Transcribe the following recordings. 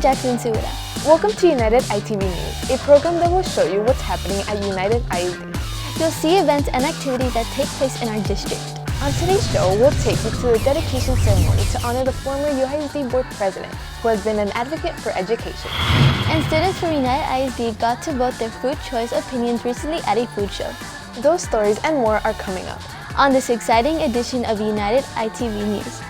Jacqueline Segura. Welcome to United I.T.V News, a program that will show you what's happening at United ISD. You'll see events and activities that take place in our district. On today's show, we'll take you to the dedication ceremony to honor the former UISD board president, who has been an advocate for education. And students from United ISD got to vote their food choice opinions recently at a food show. Those stories and more are coming up on this exciting edition of United I.T.V News.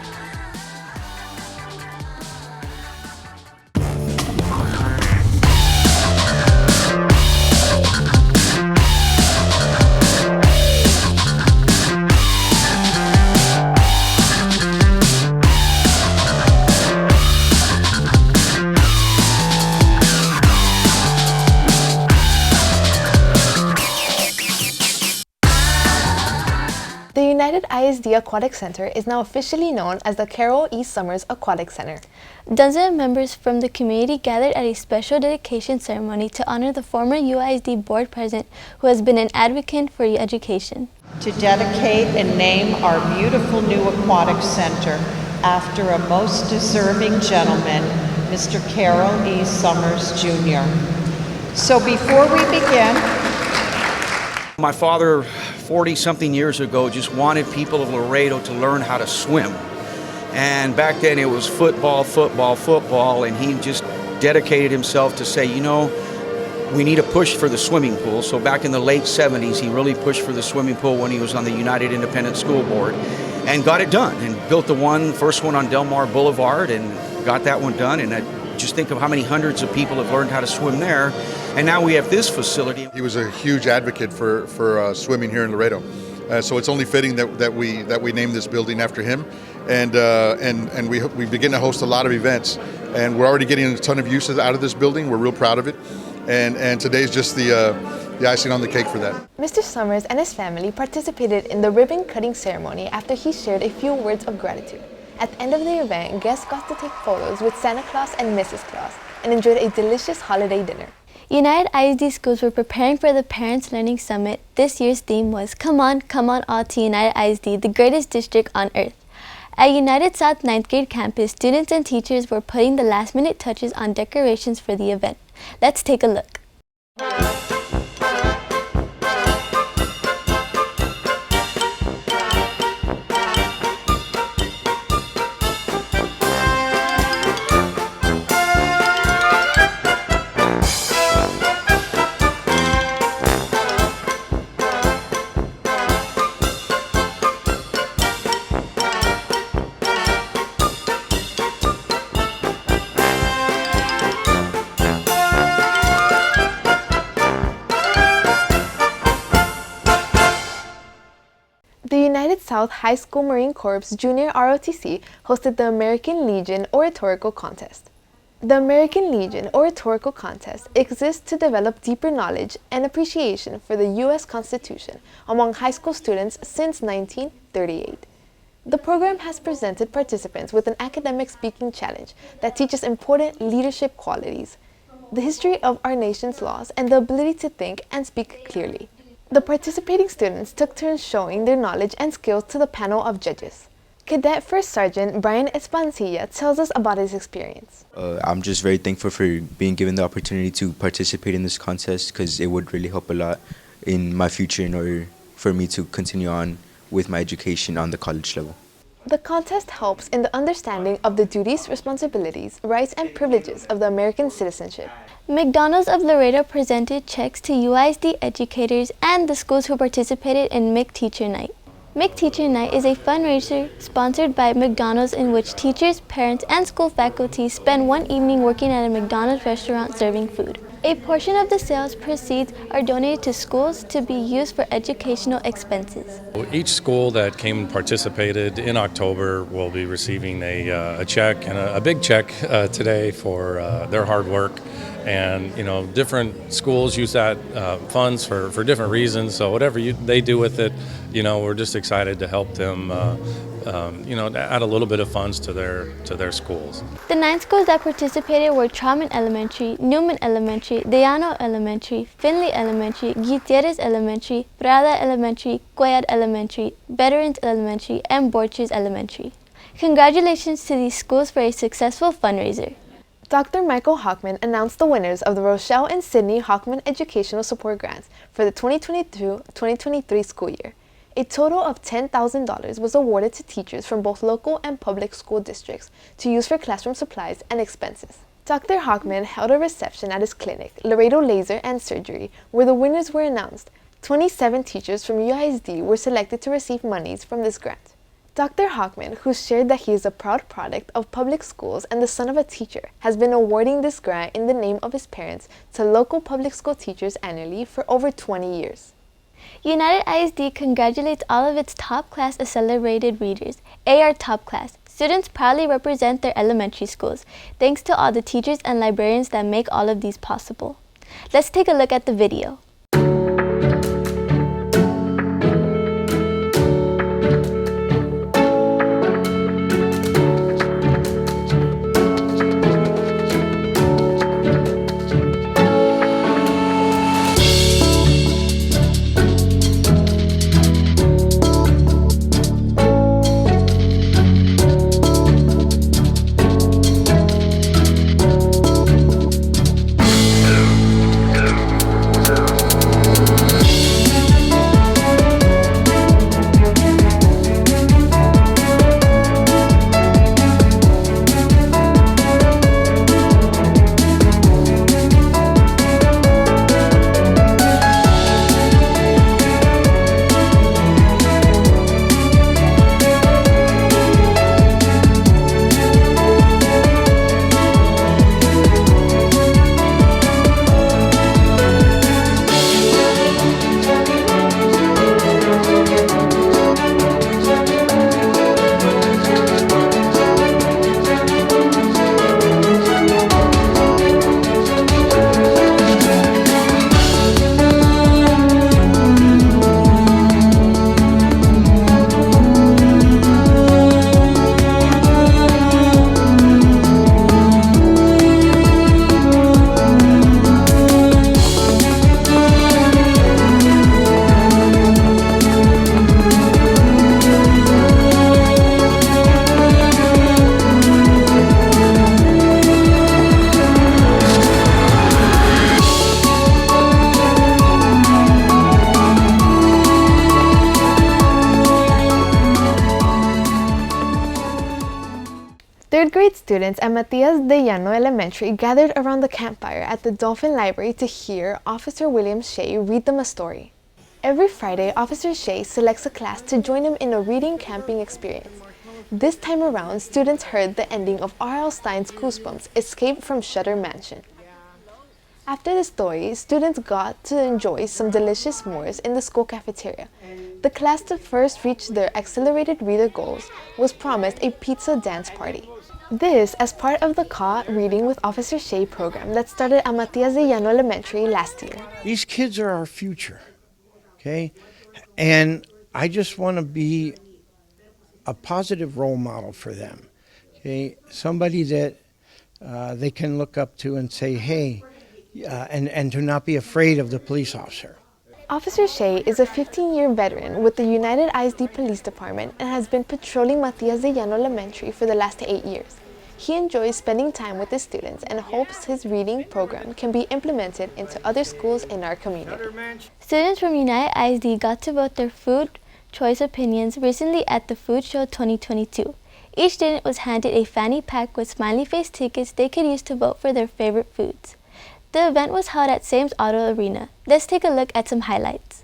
The United ISD Aquatic Center is now officially known as the Carroll East Summers Aquatic Center. Dozens of members from the community gathered at a special dedication ceremony to honor the former UISD board president who has been an advocate for education. To dedicate and name our beautiful new aquatic center after a most deserving gentleman, Mr. Carroll E. Summers, Jr. So before we begin, my father, 40-something years ago, just wanted people of Laredo to learn how to swim. And back then it was football, and he just dedicated himself to say, you know, we need a push for the swimming pool. So back in the late 70s, he really pushed for the swimming pool when he was on the United Independent School Board and got it done and built the first one on Del Mar Boulevard and got that one done. And just think of how many hundreds of people have learned how to swim there. And now we have this facility. He was a huge advocate for swimming here in Laredo. So it's only fitting that we name this building after him. And we begin to host a lot of events. And we're already getting a ton of uses out of this building. We're real proud of it. And today's just the icing on the cake for that. Mr. Summers and his family participated in the ribbon cutting ceremony after he shared a few words of gratitude. At the end of the event, guests got to take photos with Santa Claus and Mrs. Claus and enjoyed a delicious holiday dinner. United ISD schools were preparing for the Parents Learning Summit. This year's theme was come on all to United ISD, the greatest district on earth. At United South 9th grade campus, students and teachers were putting the last-minute touches on decorations for the event. Let's take a look. The United South High School Marine Corps Junior ROTC hosted the American Legion Oratorical Contest. The American Legion Oratorical Contest exists to develop deeper knowledge and appreciation for the U.S. Constitution among high school students since 1938. The program has presented participants with an academic speaking challenge that teaches important leadership qualities, the history of our nation's laws, and the ability to think and speak clearly. The participating students took turns showing their knowledge and skills to the panel of judges. Cadet First Sergeant Brian Espancilla tells us about his experience. I'm just very thankful for being given the opportunity to participate in this contest because it would really help a lot in my future in order for me to continue on with my education on the college level. The contest helps in the understanding of the duties, responsibilities, rights, and privileges of the American citizenship. McDonald's of Laredo presented checks to UISD educators and the schools who participated in MIC Teacher Night. MIC Teacher Night is a fundraiser sponsored by McDonald's in which teachers, parents, and school faculty spend one evening working at a McDonald's restaurant serving food. A portion of the sales proceeds are donated to schools to be used for educational expenses. Each school that came and participated in October will be receiving a check, and a big check today for their hard work. And you know, different schools use that funds for different reasons. So whatever they do with it, you know, we're just excited to help them, you know, add a little bit of funds to their schools. The 9 schools that participated were Trauman Elementary, Newman Elementary, Deano Elementary, Finley Elementary, Gutierrez Elementary, Prada Elementary, Cuellar Elementary, Veterans Elementary, and Borchers Elementary. Congratulations to these schools for a successful fundraiser. Dr. Michael Hockman announced the winners of the Rochelle and Sydney Hockman Educational Support Grants for the 2022-2023 school year. A total of $10,000 was awarded to teachers from both local and public school districts to use for classroom supplies and expenses. Dr. Hockman held a reception at his clinic, Laredo Laser and Surgery, where the winners were announced. 27 teachers from UISD were selected to receive monies from this grant. Dr. Hockman, who shared that he is a proud product of public schools and the son of a teacher, has been awarding this grant in the name of his parents to local public school teachers annually for over 20 years. United ISD congratulates all of its top class accelerated readers, AR Top Class. Students proudly represent their elementary schools, thanks to all the teachers and librarians that make all of these possible. Let's take a look at the video. Third grade students at Matias de Llano Elementary gathered around the campfire at the Dolphin Library to hear Officer William Shea read them a story. Every Friday, Officer Shea selects a class to join him in a reading camping experience. This time around, students heard the ending of R.L. Stine's Goosebumps, Escape from Shutter Mansion. After the story, students got to enjoy some delicious s'mores in the school cafeteria. The class to first reach their accelerated reader goals was promised a pizza dance party. This as part of the CAW Reading with Officer Shea program that started at Matias de Llano Elementary last year. These kids are our future, okay? And I just want to be a positive role model for them, okay? Somebody that they can look up to and say, hey, and to not be afraid of the police officer. Officer Shea is a 15-year veteran with the United ISD Police Department and has been patrolling Matias de Llano Elementary for the last 8 years. He enjoys spending time with his students and hopes his reading program can be implemented into other schools in our community. Students from United ISD got to vote their food choice opinions recently at the Food Show 2022. Each student was handed a fanny pack with smiley face tickets they could use to vote for their favorite foods. The event was held at Sames Auto Arena. Let's take a look at some highlights.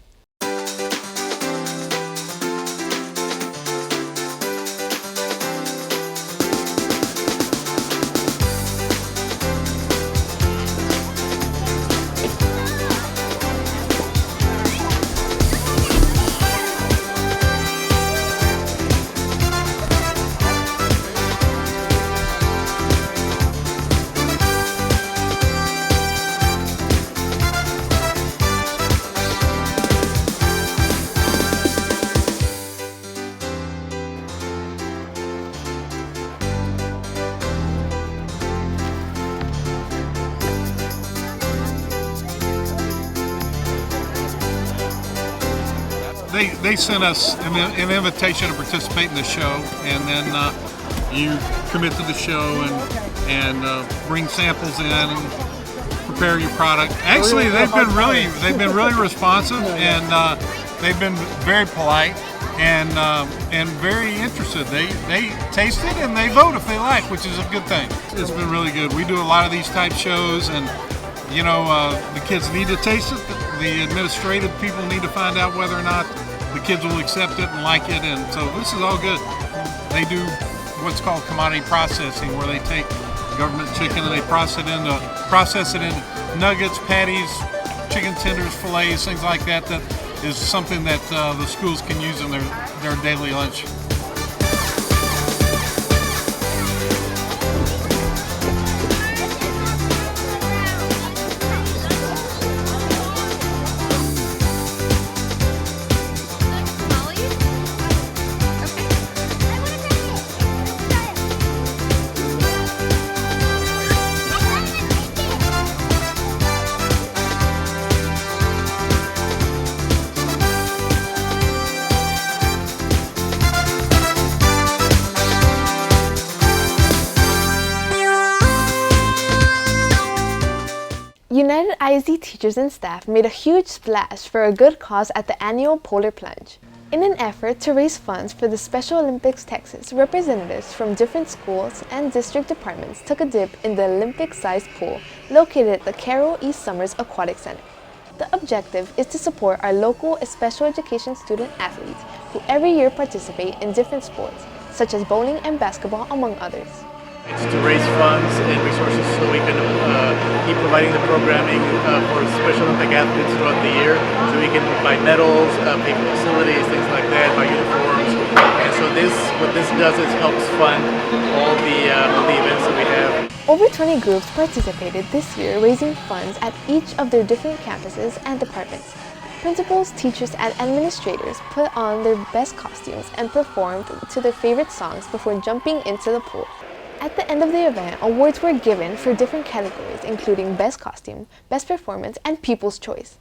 They sent us an invitation to participate in the show, and then you commit to the show and bring samples in and prepare your product. Actually, they've been really responsive, and they've been very polite and very interested. They taste it and they vote if they like, which is a good thing. It's been really good. We do a lot of these type shows, and you know, the kids need to taste it. The administrative people need to find out whether or not the kids will accept it and like it, and so this is all good. They do what's called commodity processing, where they take government chicken and they process it into nuggets, patties, chicken tenders, fillets, things like that. That is something that the schools can use in their daily lunch. United ISD teachers and staff made a huge splash for a good cause at the annual Polar Plunge. In an effort to raise funds for the Special Olympics Texas, representatives from different schools and district departments took a dip in the Olympic-sized pool located at the Carroll East Summers Aquatic Center. The objective is to support our local special education student athletes who every year participate in different sports, such as bowling and basketball, among others. It's to raise funds and resources so we can keep providing the programming for Special Olympic athletes throughout the year, so we can buy medals, pay for facilities, things like that, buy uniforms. And so what this does is helps fund all the events that we have. Over 20 groups participated this year, raising funds at each of their different campuses and departments. Principals, teachers, and administrators put on their best costumes and performed to their favorite songs before jumping into the pool. At the end of the event, awards were given for different categories, including Best Costume, Best Performance, and People's Choice.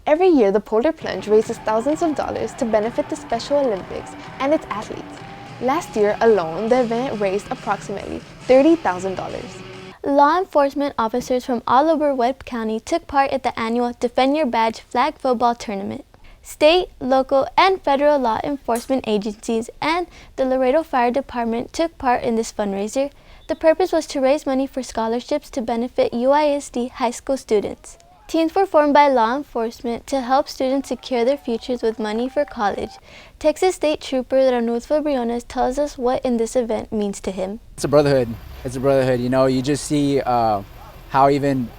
Every year, the Polar Plunge raises thousands of dollars to benefit the Special Olympics and its athletes. Last year alone, the event raised approximately $30,000. Law enforcement officers from all over Webb County took part at the annual Defend Your Badge flag football tournament. State, local, and federal law enforcement agencies and the Laredo Fire Department took part in this fundraiser. The purpose was to raise money for scholarships to benefit UISD high school students. Teams were formed by law enforcement to help students secure their futures with money for college. Texas State Trooper Ranulfo Briones tells us what in this event means to him. It's a brotherhood. It's a brotherhood. You know, you just see how even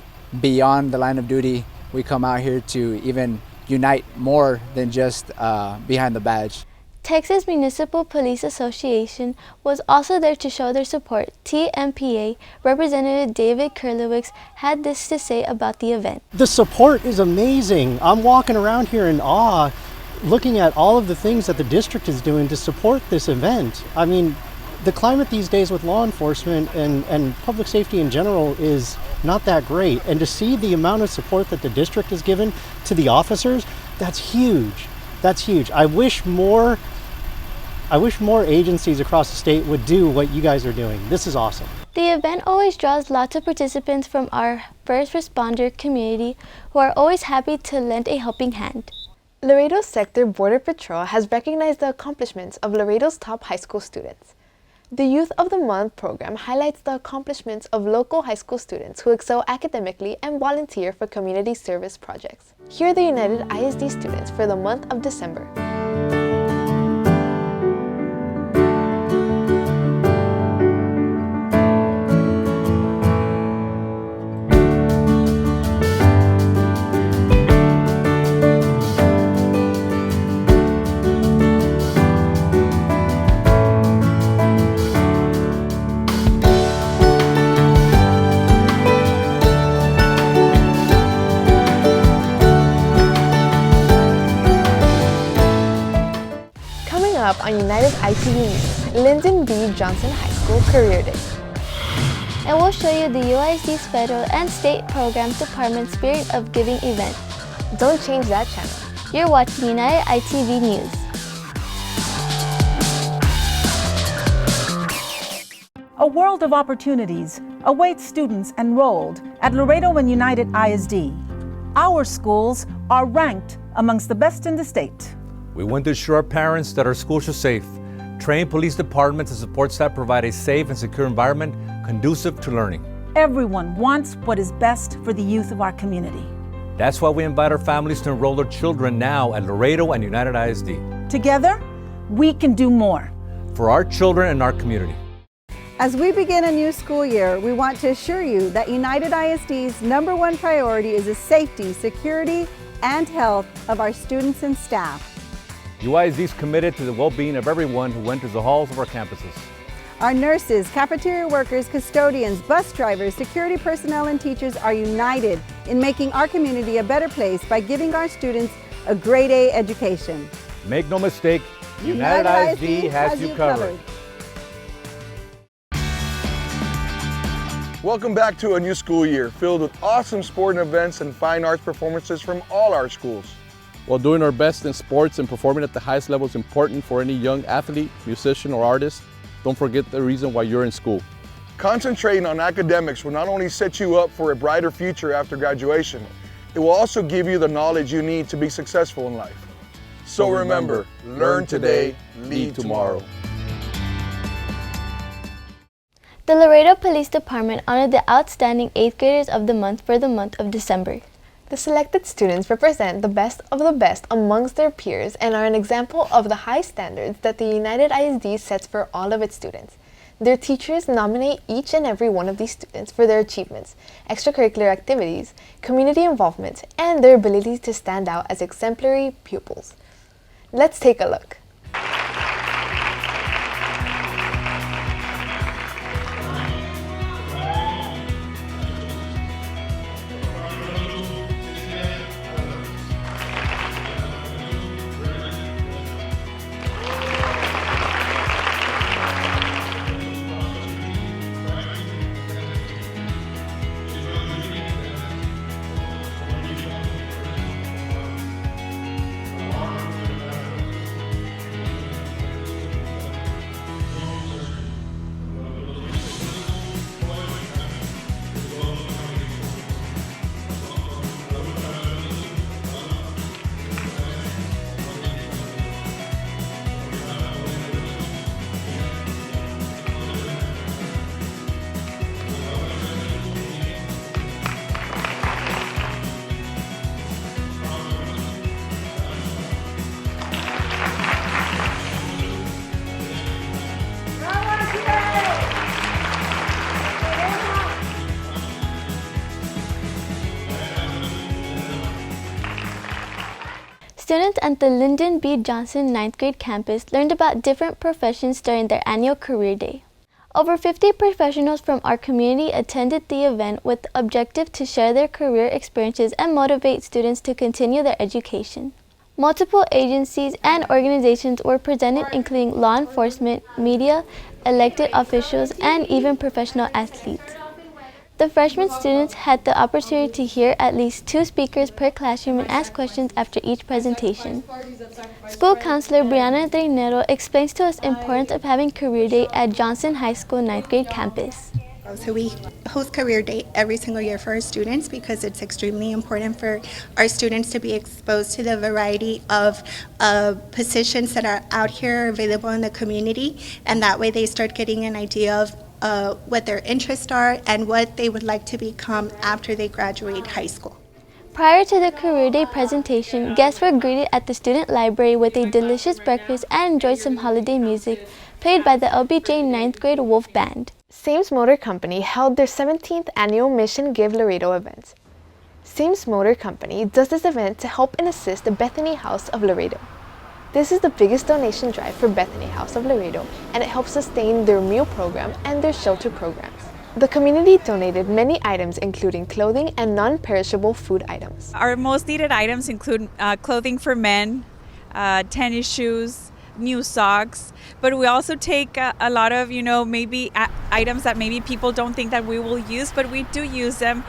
beyond the line of duty, we come out here to even unite more than just behind the badge. Texas Municipal Police Association was also there to show their support. TMPA Representative David Kurlewicz had this to say about the event. The support is amazing. I'm walking around here in awe, looking at all of the things that the district is doing to support this event. I mean, the climate these days with law enforcement and public safety in general is not that great. And to see the amount of support that the district has given to the officers, that's huge. That's huge. I wish more agencies across the state would do what you guys are doing. This is awesome. The event always draws lots of participants from our first responder community who are always happy to lend a helping hand. Laredo Sector Border Patrol has recognized the accomplishments of Laredo's top high school students. The Youth of the Month program highlights the accomplishments of local high school students who excel academically and volunteer for community service projects. Here are the United ISD students for the month of December. Up on United I.T.V News, Lyndon B. Johnson High School Career Day. And we'll show you the UISD's federal and state programs department Spirit of Giving event. Don't change that channel. You're watching United I.T.V News. world of opportunities awaits students enrolled at Laredo and United ISD. Our schools are ranked amongst the best in the state. We want to assure our parents that our schools are safe, train police departments and support staff provide a safe and secure environment conducive to learning. Everyone wants what is best for the youth of our community. That's why we invite our families to enroll their children now at Laredo and United ISD. Together, we can do more. For our children and our community. As we begin a new school year, we want to assure you that United ISD's #1 priority is the safety, security, and health of our students and staff. UISD is committed to the well-being of everyone who enters the halls of our campuses. Our nurses, cafeteria workers, custodians, bus drivers, security personnel, and teachers are united in making our community a better place by giving our students a grade A education. Make no mistake, United ISD has you covered. Welcome back to a new school year filled with awesome sporting events and fine arts performances from all our schools. While doing our best in sports and performing at the highest level is important for any young athlete, musician, or artist, don't forget the reason why you're in school. Concentrating on academics will not only set you up for a brighter future after graduation, it will also give you the knowledge you need to be successful in life. So remember, learn today, lead tomorrow. The Laredo Police Department honored the outstanding 8th graders of the month for the month of December. The selected students represent the best of the best amongst their peers and are an example of the high standards that the United ISD sets for all of its students. Their teachers nominate each and every one of these students for their achievements, extracurricular activities, community involvement, and their ability to stand out as exemplary pupils. Let's take a look. Students at the Lyndon B. Johnson 9th grade campus learned about different professions during their annual career day. Over 50 professionals from our community attended the event with the objective to share their career experiences and motivate students to continue their education. Multiple agencies and organizations were presented, including law enforcement, media, elected officials, and even professional athletes. The freshman students had the opportunity to hear at least 2 speakers per classroom and ask questions after each presentation. School counselor Brianna Drinero explains to us the importance of having Career Day at Johnson High School 9th grade campus. So we host Career Day every single year for our students because it's extremely important for our students to be exposed to the variety of positions that are out here available in the community, and that way they start getting an idea of what their interests are and what they would like to become after they graduate high school. Prior to the Career Day presentation, guests were greeted at the student library with a delicious breakfast and enjoyed some holiday music played by the LBJ 9th grade Wolf Band. Sames Motor Company held their 17th annual Mission Give Laredo event. Sames Motor Company does this event to help and assist the Bethany House of Laredo. This is the biggest donation drive for Bethany House of Laredo, and it helps sustain their meal program and their shelter programs. The community donated many items, including clothing and non-perishable food items. Our most needed items include clothing for men, tennis shoes, new socks, but we also take a lot of, maybe items that maybe people don't think that we will use, but we do use them.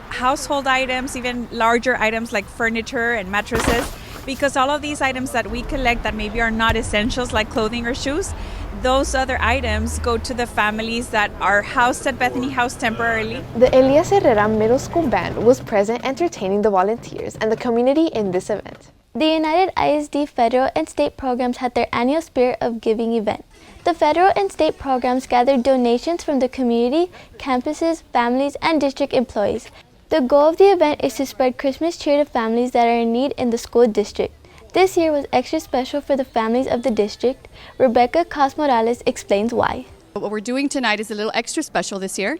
Household items, even larger items like furniture and mattresses. because all of these items that we collect that maybe are not essentials like clothing or shoes, those other items go to the families that are housed at Bethany House temporarily. The Elias Herrera Middle School Band was present entertaining the volunteers and the community in this event. The United ISD federal and state programs had their annual Spirit of Giving event. The federal and state programs gathered donations from the community, campuses, families, and district employees. The goal of the event is to spread Christmas cheer to families that are in need in the school district. This year was extra special for the families of the district. Rebecca Cos-Morales explains why. What we're doing tonight is a little extra special this year.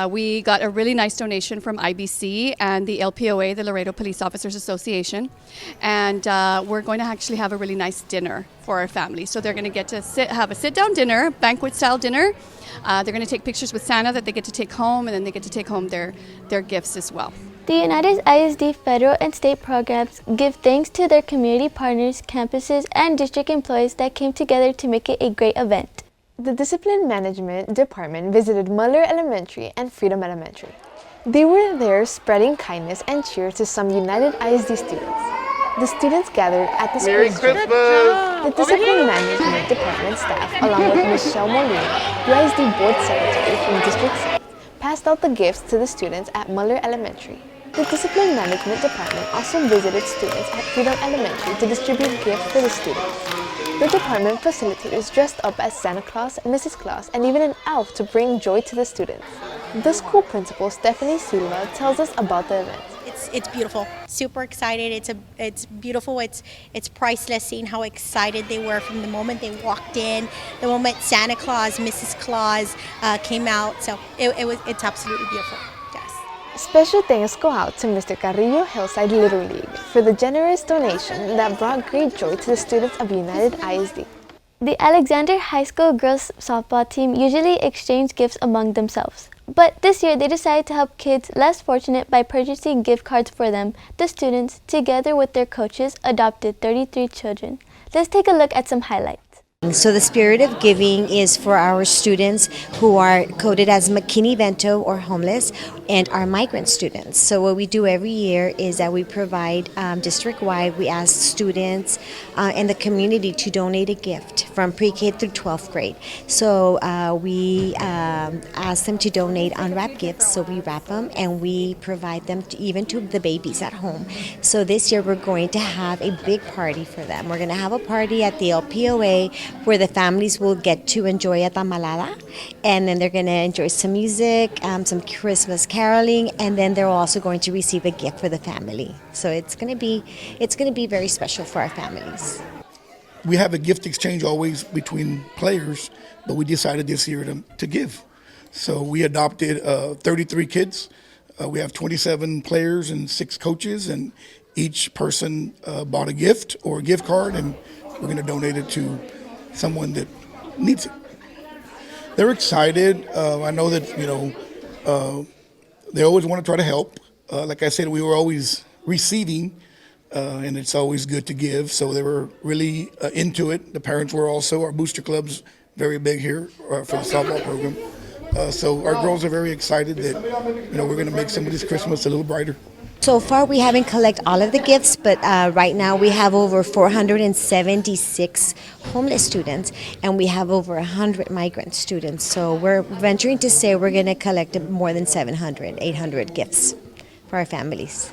We got a really nice donation from IBC and the LPOA, the Laredo Police Officers Association, and we're going to actually have a really nice dinner for our family. So they're going to get to have a sit-down dinner, banquet-style dinner. They're going to take pictures with Santa that they get to take home, and then they get to take home their gifts as well. The United ISD federal and state programs give thanks to their community partners, campuses, and district employees that came together to make it a great event. The Discipline Management Department visited Muller Elementary and Freedom Elementary. They were there spreading kindness and cheer to some United ISD students. The students gathered at the school. Merry Christmas! The Discipline Management Department staff, along with Michelle Molina, UISD Board Secretary from District 6, passed out the gifts to the students at Muller Elementary. The Discipline Management Department also visited students at Freedom Elementary to distribute gifts for the students. The department facilitators dressed up as Santa Claus, Mrs. Claus, and even an elf to bring joy to the students. The school principal, Stephanie Silva, tells us about the event. It's beautiful. Super excited. It's beautiful. It's priceless seeing how excited they were from the moment they walked in, the moment Santa Claus, Mrs. Claus came out. So it's absolutely beautiful. Special thanks go out to Mr. Carrillo Hillside Little League for the generous donation that brought great joy to the students of United ISD. The Alexander High School girls softball team usually exchange gifts among themselves. But this year they decided to help kids less fortunate by purchasing gift cards for them. The students, together with their coaches, adopted 33 children. Let's take a look at some highlights. So the Spirit of Giving is for our students who are coded as McKinney-Vento or homeless and our migrant students. So what we do every year is that we provide district-wide, we ask students in the community to donate a gift from pre-K through 12th grade. So we ask them to donate unwrapped gifts, so we wrap them and we provide them even to the babies at home. So this year we're going to have a big party for them. We're going to have a party at the LPOA where the families will get to enjoy a tamalada, and then they're going to enjoy some music, some Christmas caroling, and then they're also going to receive a gift for the family. So it's going to be very special for our families. We have a gift exchange always between players, but we decided this year to give. So we adopted 33 kids. We have 27 players and 6 coaches, and each person bought a gift or a gift card, and we're going to donate it to someone that needs it. They're excited. I know that, they always want to try to help. Like I said, we were always receiving, and it's always good to give. So they were really into it. The parents were also. Our booster club's very big here for the softball program. So our girls are very excited that, we're going to make somebody's Christmas a little brighter. So far, we haven't collected all of the gifts, but right now we have over 476 homeless students, and we have over 100 migrant students. So we're venturing to say we're going to collect more than 700, 800 gifts for our families.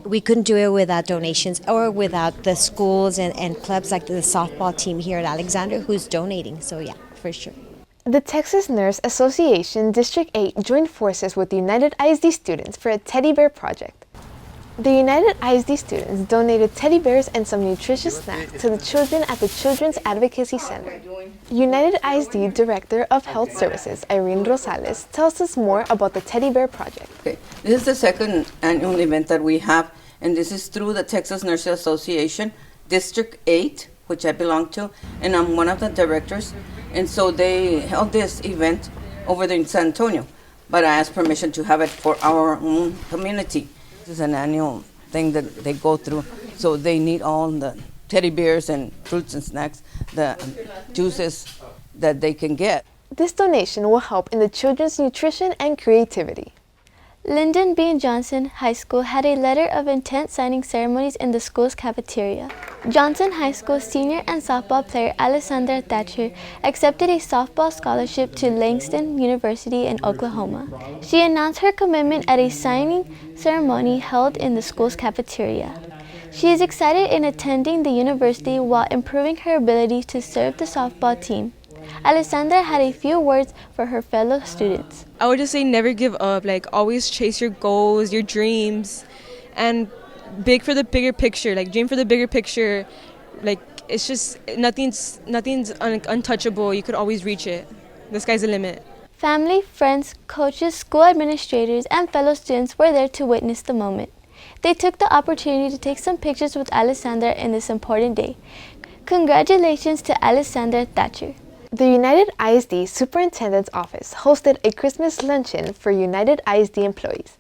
We couldn't do it without donations or without the schools and clubs like the softball team here at Alexander who's donating. So yeah, for sure. The Texas Nurse Association District 8 joined forces with the United ISD students for a teddy bear project. The United ISD students donated teddy bears and some nutritious snacks to the children at the Children's Advocacy Center. United ISD Director of Health Services, Irene Rosales, tells us more about the teddy bear project. Okay. This is the second annual event that we have, and this is through the Texas Nurse Association, District 8, which I belong to, and I'm one of the directors. And so they held this event over there in San Antonio, but I asked permission to have it for our own community. This is an annual thing that they go through, so they need all the teddy bears and fruits and snacks, the juices that they can get. This donation will help in the children's nutrition and creativity. Lyndon B. Johnson High School had a letter of intent signing ceremonies in the school's cafeteria. Johnson High School senior and softball player Alessandra Thatcher accepted a softball scholarship to Langston University in Oklahoma. She announced her commitment at a signing ceremony held in the school's cafeteria. She is excited in attending the university while improving her ability to serve the softball team. Alessandra had a few words for her fellow students. I would just say never give up, like always chase your goals, your dreams, and big for the bigger picture, like dream for the bigger picture. Like it's just nothing's untouchable. You could always reach it. The sky's the limit. Family, friends, coaches, school administrators, and fellow students were there to witness the moment. They took the opportunity to take some pictures with Alessandra in this important day. Congratulations to Alessandra Thatcher. The United ISD Superintendent's Office hosted a Christmas luncheon for United ISD employees.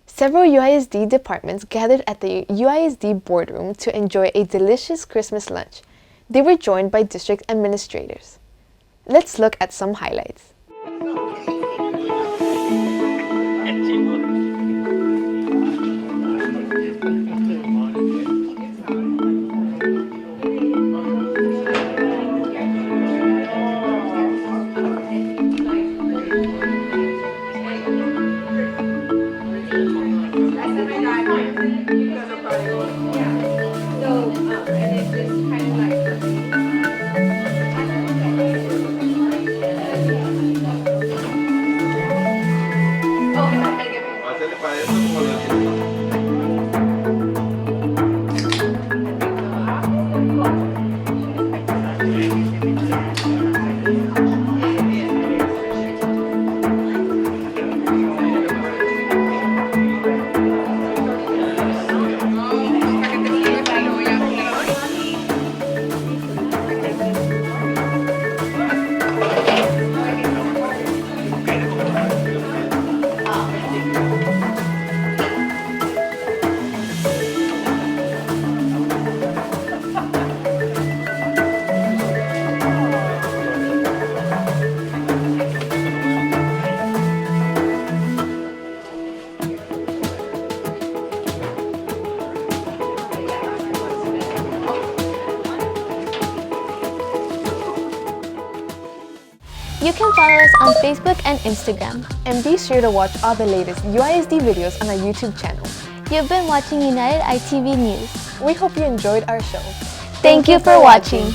Several UISD departments gathered at the UISD boardroom to enjoy a delicious Christmas lunch. They were joined by district administrators. Let's look at some highlights. You can follow us on Facebook and Instagram. And be sure to watch all the latest UISD videos on our YouTube channel. You've been watching United I.T.V. News. We hope you enjoyed our show. Thank you for watching.